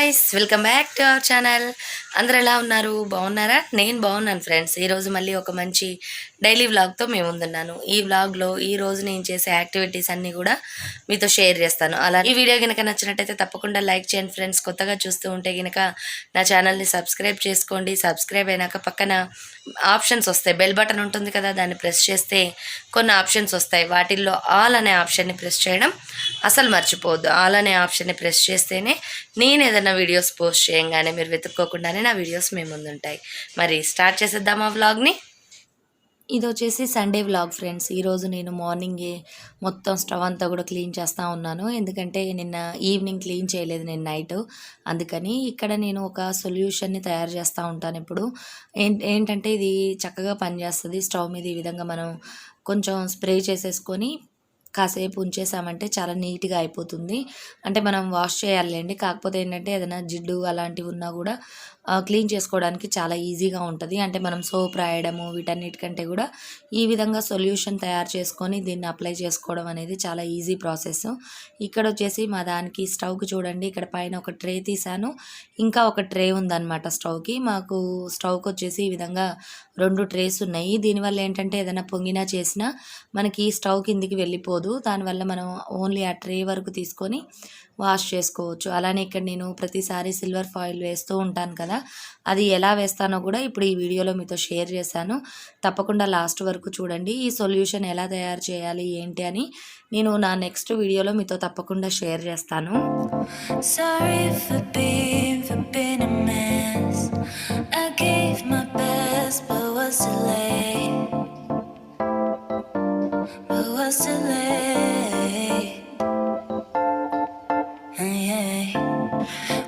Guys, welcome back to our channel. అందరు ఎలా ఉన్నారు? బాగున్నారా? నేను బాగున్నాను ఫ్రెండ్స్. ఈరోజు మళ్ళీ ఒక మంచి డైలీ వ్లాగ్తో మేము ముందున్నాను. ఈ వ్లాగ్లో ఈరోజు నేను చేసే యాక్టివిటీస్ అన్నీ కూడా మీతో షేర్ చేస్తాను. అలా ఈ వీడియో కనుక నచ్చినట్టయితే తప్పకుండా లైక్ చేయండి ఫ్రెండ్స్. కొత్తగా చూస్తూ ఉంటే కనుక నా ఛానల్ని సబ్స్క్రైబ్ చేసుకోండి. సబ్స్క్రైబ్ అయినాక పక్కన ఆప్షన్స్ వస్తాయి, బెల్ బటన్ ఉంటుంది కదా, దాన్ని ప్రెస్ చేస్తే కొన్ని ఆప్షన్స్ వస్తాయి. వాటిల్లో ఆల్ అనే ఆప్షన్ని ప్రెస్ చేయడం అసలు మర్చిపోవద్దు. ఆల్ అనే ఆప్షన్ని ప్రెస్ చేస్తేనే నేను ఏదైనా వీడియోస్ పోస్ట్ చేయంగానే మీరు వెతుక్కోకుండానే నా వీడియోస్ మీ ముందుంటాయి. మరి స్టార్ట్ చేసేద్దామా వ్లాగ్ని. ఇది వచ్చేసి సండే వ్లాగ్ ఫ్రెండ్స్. ఈరోజు నేను మార్నింగే మొత్తం స్టవ్ అంతా కూడా క్లీన్ చేస్తూ ఉన్నాను, ఎందుకంటే నిన్న ఈవినింగ్ క్లీన్ చేయలేదు నేను నైట్. అందుకని ఇక్కడ నేను ఒక సొల్యూషన్ని తయారు చేస్తూ ఉంటాను ఇప్పుడు. ఏంటంటే ఇది చక్కగా పనిచేస్తుంది. స్టవ్ మీద ఈ విధంగా మనం కొంచెం స్ప్రే చేసేసుకొని కాసేపు ఉంచేసామంటే చాలా నీట్గా అయిపోతుంది. అంటే మనం వాష్ చేయాలండి, కాకపోతే ఏంటంటే ఏదైనా జిడ్డు అలాంటివి ఉన్నా కూడా క్లీన్ చేసుకోవడానికి చాలా ఈజీగా ఉంటుంది. అంటే మనం సోప్ రాయడము వీటన్నిటికంటే కూడా ఈ విధంగా సొల్యూషన్ తయారు చేసుకొని దీన్ని అప్లై చేసుకోవడం అనేది చాలా ఈజీ ప్రాసెస్. ఇక్కడ వచ్చేసి మా దానికి స్టవ్కి చూడండి, ఇక్కడ పైన ఒక ట్రే తీసాను, ఇంకా ఒక ట్రే ఉందన్నమాట స్టవ్కి. మాకు స్టవ్కి వచ్చేసి ఈ విధంగా 2 ట్రేస్ ఉన్నాయి. దీనివల్ల ఏంటంటే ఏదైనా పొంగినా చేసినా మనకి స్టవ్ కిందికి వెళ్ళిపోదు. దానివల్ల మనం ఓన్లీ ఆ ట్రే వరకు తీసుకొని వాష్ చేసుకోవచ్చు. అలానే ఇక్కడ నేను ప్రతిసారి సిల్వర్ ఫాయిల్ వేస్తూ ఉంటాను కదా, అది ఎలా వేస్తానో కూడా ఇప్పుడు ఈ వీడియోలో మీతో షేర్ చేశాను. తప్పకుండా లాస్ట్ వరకు చూడండి. ఈ సొల్యూషన్ ఎలా తయారు చేయాలి ఏంటి అని నేను నా నెక్స్ట్ వీడియోలో మీతో తప్పకుండా షేర్ చేస్తాను.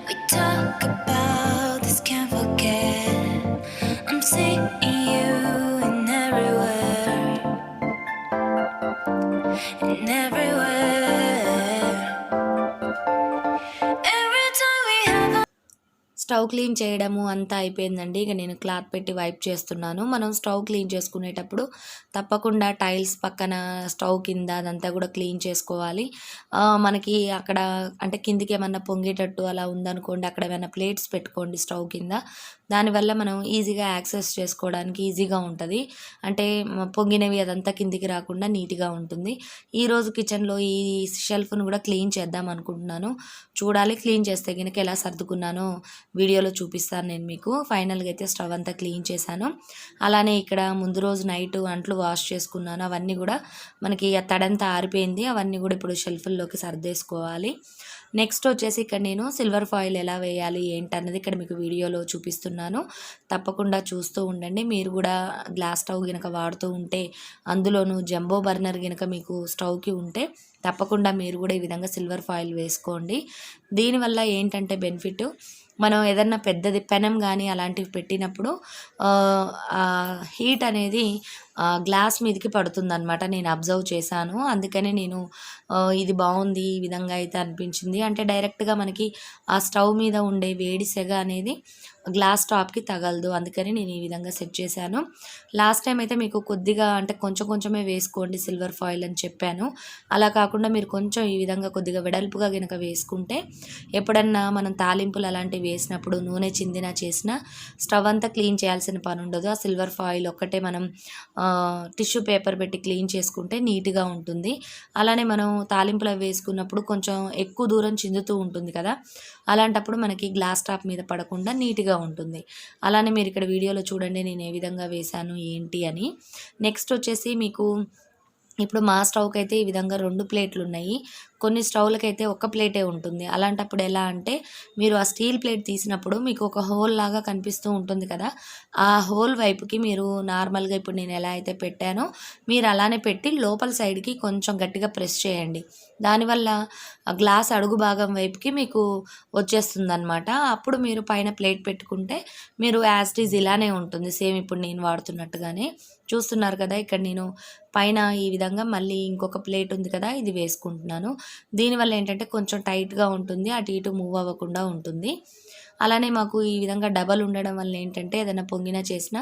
We talk about this, can't forget. I'm seeing you in everywhere, in everywhere. Every time we have a stove clean చేయడము అంతా అయిపోయిందండి. ఇక నేను క్లాత్ పెట్టి వైప్ చేస్తున్నాను. మనం స్టవ్ క్లీన్ చేసుకునేటప్పుడు తప్పకుండా టైల్స్ పక్కన, స్టవ్ కింద అదంతా కూడా క్లీన్ చేసుకోవాలి. మనకి అక్కడ అంటే కిందికి ఏమన్నా పొంగేటట్టు అలా ఉందనుకోండి, అక్కడ ఏమైనా ప్లేట్స్ పెట్టుకోండి స్టవ్ కింద. దానివల్ల మనం ఈజీగా యాక్సెస్ చేసుకోవడానికి ఈజీగా ఉంటుంది. అంటే పొంగినవి అదంతా కిందికి రాకుండా నీట్గా ఉంటుంది. ఈరోజు కిచెన్లో ఈ షెల్ఫ్ను కూడా క్లీన్ చేద్దాం అనుకుంటున్నాను. చూడాలి, క్లీన్ చేస్తే కనుక ఎలా సర్దుకున్నానో వీడియోలో చూపిస్తాను నేను మీకు. ఫైనల్గా అయితే స్టవ్ అంతా క్లీన్ చేశాను. అలానే ఇక్కడ ముందు రోజు నైట్ అంట్లు వాష్ చేసుకున్నాను. అవన్నీ కూడా మనకి తడంతా ఆరిపోయింది. అవన్నీ కూడా ఇప్పుడు షెల్ఫ్ల్లోకి సర్దేసుకోవాలి. నెక్స్ట్ వచ్చేసి ఇక్కడ నేను సిల్వర్ ఫాయిల్ ఎలా వేయాలి ఏంటన్నది ఇక్కడ మీకు వీడియోలో చూపిస్తున్నాను. తప్పకుండా చూస్తూ ఉండండి. మీరు కూడా గ్లాస్ స్టవ్ కనుక వాడుతూ ఉంటే, అందులోనూ జంబో బర్నర్ కనుక మీకు స్టవ్కి ఉంటే తప్పకుండా మీరు కూడా ఈ విధంగా సిల్వర్ ఫాయిల్ వేసుకోండి. దీనివల్ల ఏంటంటే బెనిఫిట్, మనం ఏదన్నా పెద్దది పెనం కానీ అలాంటివి పెట్టినప్పుడు హీట్ అనేది గ్లాస్ మీదకి పడుతుందన్నమాట. నేను అబ్జర్వ్ చేశాను. అందుకని నేను ఇది బాగుంది, ఈ విధంగా అయితే అనిపించింది. అంటే డైరెక్ట్గా మనకి ఆ స్టవ్ మీద ఉండే వేడి సెగ అనేది గ్లాస్ టాప్కి తగలదు. అందుకని నేను ఈ విధంగా సెట్ చేశాను. లాస్ట్ టైం అయితే మీకు కొద్దిగా అంటే కొంచెమే వేసుకోండి సిల్వర్ ఫాయిల్ అని చెప్పాను. అలా కాకుండా మీరు కొంచెం ఈ విధంగా కొద్దిగా వెడల్పుగా కనుక వేసుకుంటే ఎప్పుడన్నా మనం తాలింపులు అలాంటివి వేసినప్పుడు నూనె చిందినా చేసినా స్టవ్ అంతా క్లీన్ చేయాల్సిన పని ఉండదు. ఆ సిల్వర్ ఫాయిల్ ఒక్కటే మనం టిష్యూ పేపర్ పెట్టి క్లీన్ చేసుకుంటే నీట్గా ఉంటుంది. అలానే మనం తాలింపులు వేసుకున్నప్పుడు కొంచెం ఎక్కువ దూరం చిందుతూ ఉంటుంది కదా, అలాంటప్పుడు మనకి గ్లాస్ టాప్ మీద పడకుండా నీట్గా ఉంటుంది. అలానే మీరు ఇక్కడ వీడియోలో చూడండి నేను ఏ విధంగా వేశాను ఏంటి అని. నెక్స్ట్ వచ్చేసి మీకు ఇప్పుడు మా స్టవ్కి అయితే ఈ విధంగా 2 ప్లేట్లు ఉన్నాయి. కొన్ని స్టవ్లకైతే ఒక ప్లేటే ఉంటుంది. అలాంటప్పుడు ఎలా అంటే, మీరు ఆ స్టీల్ ప్లేట్ తీసినప్పుడు మీకు ఒక హోల్ లాగా కనిపిస్తూ ఉంటుంది కదా, ఆ హోల్ వైపుకి మీరు నార్మల్గా ఇప్పుడు నేను ఎలా అయితే పెట్టానో మీరు అలానే పెట్టి లోపల సైడ్కి కొంచెం గట్టిగా ప్రెస్ చేయండి. దానివల్ల ఆ గ్లాస్ అడుగు భాగం వైపుకి మీకు వచ్చేస్తుంది అనమాట. అప్పుడు మీరు పైన ప్లేట్ పెట్టుకుంటే మీరు యాజ్ ఇట్ ఈజ్ ఇలానే ఉంటుంది, సేమ్ ఇప్పుడు నేను వాడుతున్నట్టుగానే. చూస్తున్నారు కదా, ఇక్కడ నేను పైన ఈ విధంగా మళ్ళీ ఇంకొక ప్లేట్ ఉంది కదా, ఇది వేసుకుంటున్నాను. దీనివల్ల ఏంటంటే కొంచెం టైట్గా ఉంటుంది, అటు ఇటు మూవ్ అవ్వకుండా ఉంటుంది. అలానే మాకు ఈ విధంగా డబల్ ఉండడం వల్ల ఏంటంటే ఏదైనా పొంగినా చేసినా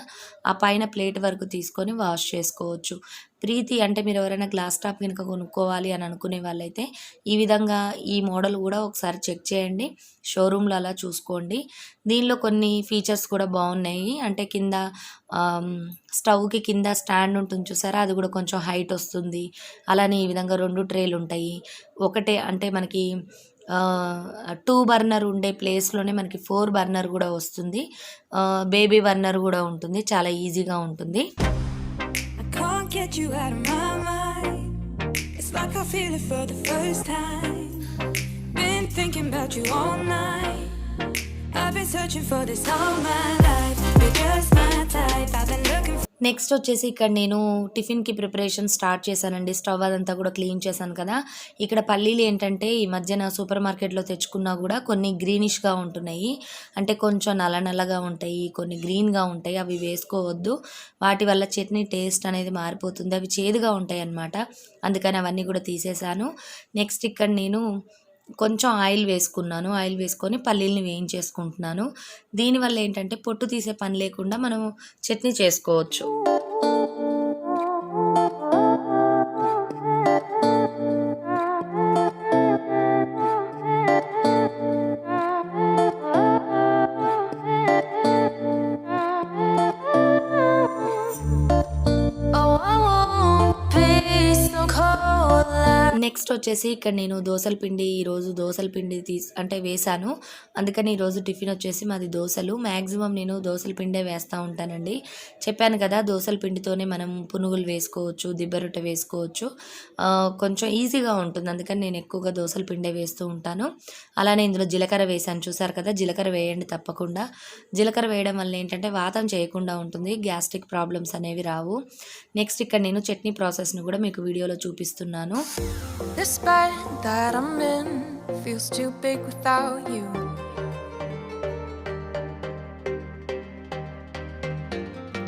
ఆ పైన ప్లేట్ వరకు తీసుకొని వాష్ చేసుకోవచ్చు. ప్రీతి అంటే మీరు ఎవరైనా గ్లాస్ టాప్ కనుక కొనుక్కోవాలి అని అనుకునే వాళ్ళైతే ఈ విధంగా ఈ మోడల్ కూడా ఒకసారి చెక్ చేయండి, షోరూంలో అలా చూసుకోండి. దీనిలో కొన్ని ఫీచర్స్ కూడా బాగున్నాయి. అంటే కింద స్టవ్కి కింద స్టాండ్ ఉంటుంది చూసారా, అది కూడా కొంచెం హైట్ వస్తుంది. అలానే ఈ విధంగా 2 ట్రేలు ఉంటాయి. ఒకటే అంటే మనకి 2 బర్నర్ ఉండే ప్లేస్లోనే మనకి 4 బర్నర్ కూడా వస్తుంది. బేబీ బర్నర్ కూడా ఉంటుంది. చాలా ఈజీగా ఉంటుంది. Can't get you out of my mind. It's like I feel it for the first time. Been thinking about you all night. I've been searching for this all my life. You're just my type. I've been looking for. Next వచ్చేసి ఇక్కడ నేను టిఫిన్కి preparation start చేశానండి. Stove అదంతా కూడా clean చేశాను కదా. ఇక్కడ పల్లీలు ఏంటంటే ఈ మధ్యన సూపర్ మార్కెట్లో తెచ్చుకున్నా కూడా కొన్ని గ్రీనిష్గా ఉంటున్నాయి. అంటే కొంచెం నల్ల నల్లగా ఉంటాయి, కొన్ని గ్రీన్గా ఉంటాయి. అవి వేసుకోవద్దు, వాటి వల్ల చట్నీ టేస్ట్ అనేది మారిపోతుంది. అవి చేదుగా ఉంటాయి అన్నమాట. అందుకని అవన్నీ కూడా తీసేసాను. నెక్స్ట్ ఇక్కడ నేను కొంచెం ఆయిల్ వేసుకున్నాను. ఆయిల్ వేసుకొని పల్లీల్ని వేయించేసుకుంటున్నాను. దీనివల్ల ఏంటంటే పొట్టు తీసే పని లేకుండా మనం చట్నీ చేసుకోవచ్చు. నెక్స్ట్ వచ్చేసి ఇక్కడ నేను దోసల పిండి ఈరోజు దోసల పిండి అంటే వేశాను. అందుకని ఈరోజు టిఫిన్ వచ్చేసి మాది దోశలు. మ్యాక్సిమం నేను దోసల పిండే వేస్తూ ఉంటానండి. చెప్పాను కదా, దోసల పిండితోనే మనం పునుగులు వేసుకోవచ్చు, దిబ్బరొట్టె వేసుకోవచ్చు. కొంచెం ఈజీగా ఉంటుంది. అందుకని నేను ఎక్కువగా దోసల పిండే వేస్తూ ఉంటాను. అలానే ఇందులో జీలకర్ర వేసాను, చూసారు కదా. జీలకర్ర వేయండి తప్పకుండా. జీలకర్ర వేయడం వల్ల ఏంటంటే వాతం చేయకుండా ఉంటుంది, గ్యాస్ట్రిక్ ప్రాబ్లమ్స్ అనేవి రావు. నెక్స్ట్ ఇక్కడ నేను చట్నీ ప్రాసెస్ని కూడా మీకు వీడియోలో చూపిస్తున్నాను. This bed that I'm in feels too big without you.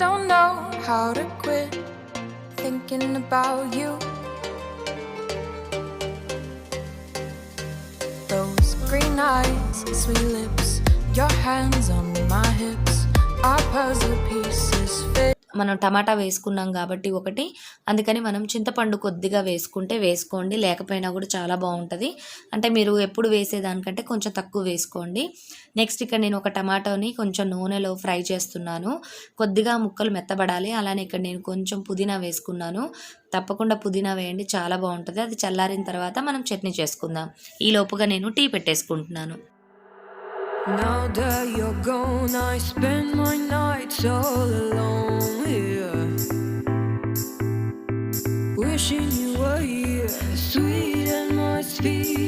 Don't know how to quit thinking about you. Those green eyes, sweet lips, your hands on my hips, our puzzle pieces fit. మనం టమాటా వేసుకున్నాం కాబట్టి ఒకటి, అందుకని మనం చింతపండు కొద్దిగా వేసుకోండి, లేకపోయినా కూడా చాలా బాగుంటుంది. అంటే మీరు ఎప్పుడు వేసేదానికంటే కొంచెం తక్కువ వేసుకోండి. నెక్స్ట్ ఇక్కడ నేను ఒక టమాటోని కొంచెం నూనెలో ఫ్రై చేస్తున్నాను. కొద్దిగా ముక్కలు మెత్తబడాలి. అలానే ఇక్కడ నేను కొంచెం పుదీనా వేసుకున్నాను. తప్పకుండా పుదీనా వేయండి, చాలా బాగుంటుంది. అది చల్లారిన తర్వాత మనం చట్నీ చేసుకుందాం. ఈ లోపుగా నేను టీ పెట్టేసుకుంటున్నాను. Now that you're gone, I spend my nights all alone here, wishing you were here, sweet atmosphere.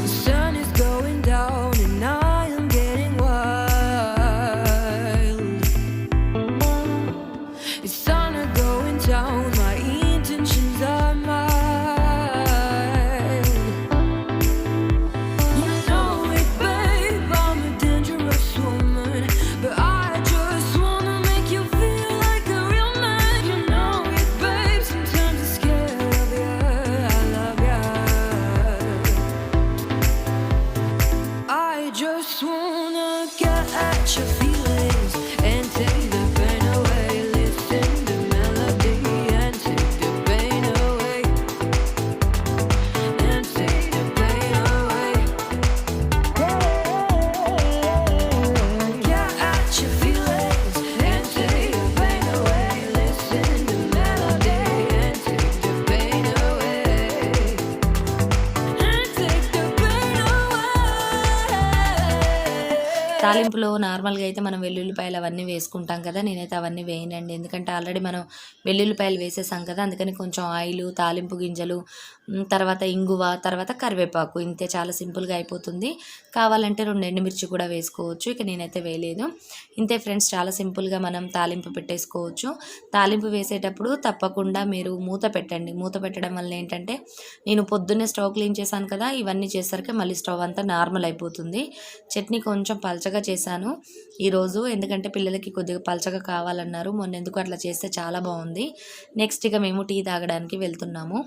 The sun is going down and I am getting wild. It's sun are going down, my intentions are mild. తాలింపులో నార్మల్గా అయితే మనం వెల్లుల్లిపాయలు అవన్నీ వేసుకుంటాం కదా. నేనైతే అవన్నీ వేయనండి, ఎందుకంటే ఆల్రెడీ మనం వెల్లుల్లిపాయలు వేసేసాం కదా. అందుకని కొంచెం ఆయిల్, తాలింపు గింజలు, తర్వాత ఇంగువ, తర్వాత కరివేపాకు, ఇంతే, చాలా సింపుల్గా అయిపోతుంది. కావాలంటే 2 ఎండుమిర్చి కూడా వేసుకోవచ్చు. ఇక నేనైతే వేయలేదు. ఇంతే ఫ్రెండ్స్, చాలా సింపుల్గా మనం తాలింపు పెట్టేసుకోవచ్చు. తాలింపు వేసేటప్పుడు తప్పకుండా మీరు మూత పెట్టండి. మూత పెట్టడం వల్ల ఏంటంటే, నేను పొద్దున్నే స్టవ్ క్లీన్ చేశాను కదా, ఇవన్నీ చేసరికి మళ్ళీ స్టవ్ అంతా నార్మల్ అయిపోతుంది. చట్నీ కొంచెం పల్చగా చేశాను ఈరోజు, ఎందుకంటే పిల్లలకి కొద్దిగా పల్చగా కావాలన్నారు. మొన్న ఎందుకు అట్లా చేస్తే చాలా బాగుంది. నెక్స్ట్ ఇక మేము టీ తాగడానికి వెళ్తున్నాము.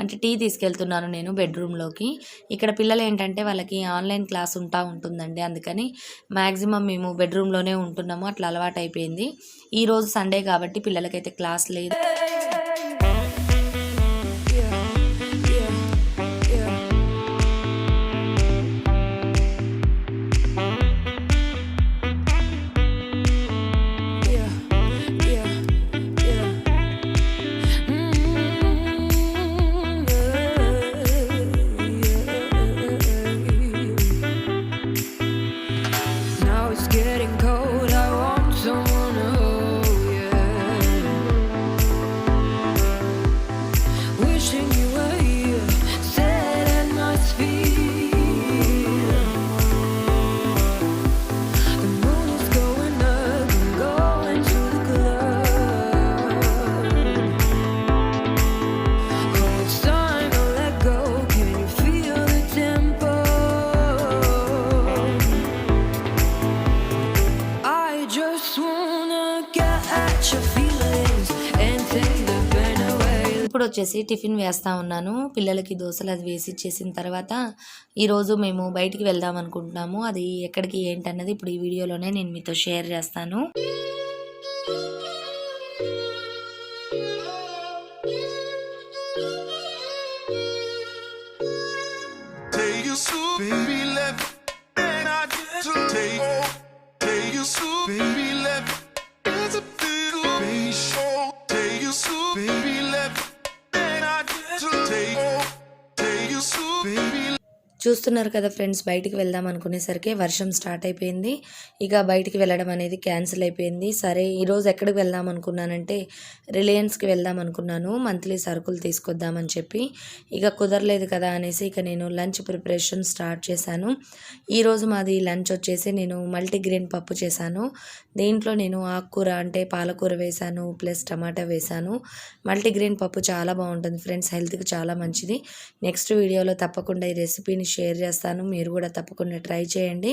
అంటే టీ తీసుకెళ్తున్నాను నేను బెడ్రూమ్లోకి. ఇక్కడ పిల్లలు ఏంటంటే వాళ్ళకి ఆన్లైన్ క్లాస్ ఉంటుందండి. అందుకని మ్యాక్సిమం మేము బెడ్రూమ్లోనే ఉంటున్నాము. అట్లా అలవాటు అయిపోయింది. ఈరోజు సండే కాబట్టి పిల్లలకైతే క్లాస్ లేదు. Now it's getting cold. I want someone to hold, yeah. Wishing you were here, sat at my feet. The moon is going up and going to the club. Oh, it's time to let go. Can you feel the tempo? I just wanna get at your feelings and take the pain away. ఇప్పుడు వచ్చేసి tiffin వేస్తా ఉన్నాను. పిల్లలకి దోశలు అది వేసి ఇచ్చేసిన తర్వాత ఈరోజు మేము బయటికి వెళ్దాం అనుకుంటున్నాము. అది ఎక్కడికి ఏంటన్నది ఇప్పుడు ఈ వీడియోలోనే నేను మీతో షేర్ చేస్తాను. Take you so baby left and I just take you so baby left. It's a little baby show. Take you so baby left and I just take you so baby. చూస్తున్నారు కదా friends, బయటికి వెళ్దాం అనుకునేసరికి వర్షం start అయిపోయింది. ఇక బయటికి వెళ్ళడం అనేది క్యాన్సిల్ అయిపోయింది. సరే ఈరోజు ఎక్కడికి వెళ్దాం అనుకున్నానంటే రిలయన్స్కి వెళ్దాం అనుకున్నాను, మంత్లీ సరుకులు తీసుకొద్దామని చెప్పి. ఇక కుదరలేదు కదా అనేసి ఇక నేను లంచ్ ప్రిపరేషన్ స్టార్ట్ చేశాను. ఈరోజు మాది లంచ్ వచ్చేసి నేను మల్టీగ్రెయిన్ పప్పు చేశాను. దీంట్లో నేను ఆకుకూర అంటే పాలకూర వేశాను, ప్లస్ టమాటా వేశాను. మల్టీగ్రెయిన్ పప్పు చాలా బాగుంటుంది ఫ్రెండ్స్, హెల్త్కి చాలా మంచిది. నెక్స్ట్ వీడియోలో తప్పకుండా ఈ రెసిపీని షేర్ చేస్తాను, మీరు కూడా తప్పకుండా ట్రై చేయండి.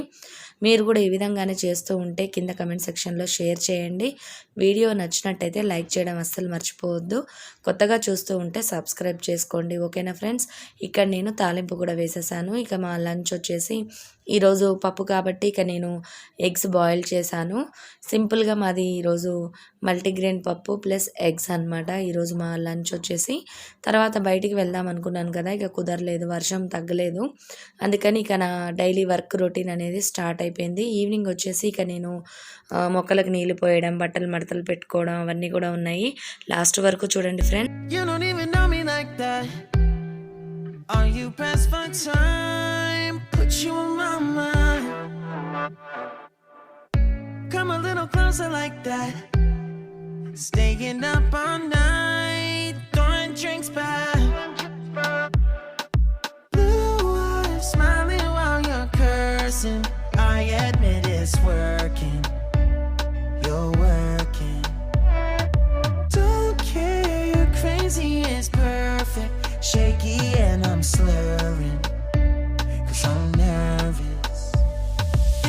మీరు కూడా ఈ విధంగానే చేస్తూ ఉంటే కింద కమెంట్ సెక్షన్లో షేర్ చేయండి. వీడియో నచ్చినట్టయితే లైక్ చేయడం అస్సలు మర్చిపోవద్దు. కొత్తగా చూస్తూ ఉంటే సబ్స్క్రైబ్ చేసుకోండి, ఓకేనా ఫ్రెండ్స్. ఇక్కడ నేను తాలింపు కూడా వేసేసాను. ఇక మా లంచ్ వచ్చేసి ఈరోజు పప్పు కాబట్టి ఇక నేను ఎగ్స్ బాయిల్ చేశాను. సింపుల్గా మాది ఈరోజు మల్టీగ్రెయిన్ పప్పు ప్లస్ ఎగ్స్ అనమాట ఈరోజు మా లంచ్ వచ్చేసి. తర్వాత బయటికి వెళ్దాం అనుకున్నాను కదా, ఇక కుదరలేదు, వర్షం తగ్గలేదు. అందుకని ఇక నా డైలీ వర్క్ రొటీన్ అనేది స్టార్ట్ అయిపోయింది. ఈవినింగ్ వచ్చేసి ఇక నేను మొక్కలకు నీళ్ళు పోయడం, బట్టలు మడతలు పెట్టుకోవడం అవన్నీ కూడా ఉన్నాయి. లాస్ట్ వరకు చూడండి friends. You don't even know me like that. Are you pressed for time? Put you on my mind. Come a little closer like that. Staying up all night, throwing drinks back. Blue eyes smiling while you're cursing. I admit it's working. You're working. Don't care, you're crazy, it's perfect. Shaky and I'm slurring, 'cause I'm nervous.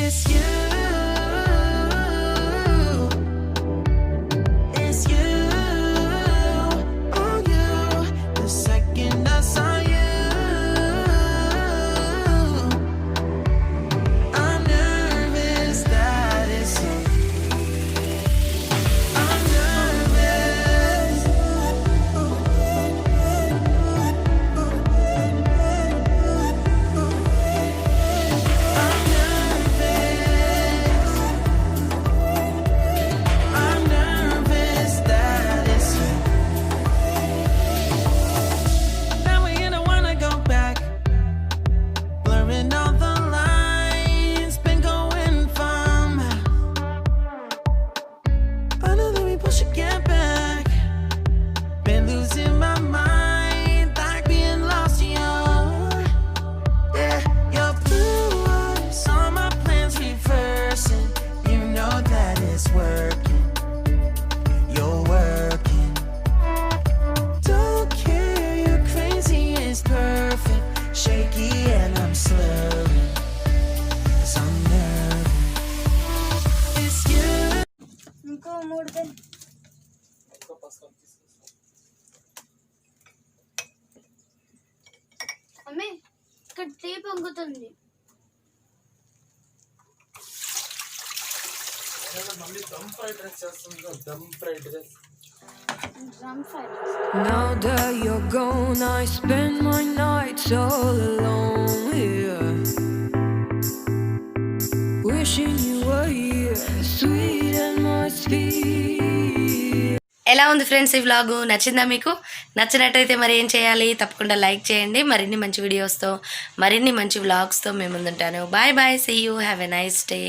It's you, it's you, oh you. The second I saw you, I'm nervous that it's you. I'm nervous. I'm nervous. I'm nervous that it's you. Now we don't wanna go back. Blurring all the lines, been going from. I know that we both should get back. Been losing my mind, like being lost in your. Yeah, your blue eyes, all my plans reversing. You know that it's working. You're working. Don't care, you're crazy, it's perfect. Shaky and I'm slurring, 'cause I'm nervous. It's you. అమ్మే ఇక్కడ tea పొంగుతుంది. Drum fried rice. Now that you're gone, I spend my nights all alone here, wishing you were here, sweet atmosphere. ఎలా ఉంది friends ఈ vlog? నచ్చిందా మీకు? నచ్చినట్టయితే మరి ఏం చేయాలి? తప్పకుండా లైక్ చేయండి. మరిన్ని మంచి వీడియోస్తో, మరిన్ని మంచి వ్లాగ్స్తో మేము ముందుంటాను. Bye bye, see you, have a nice day.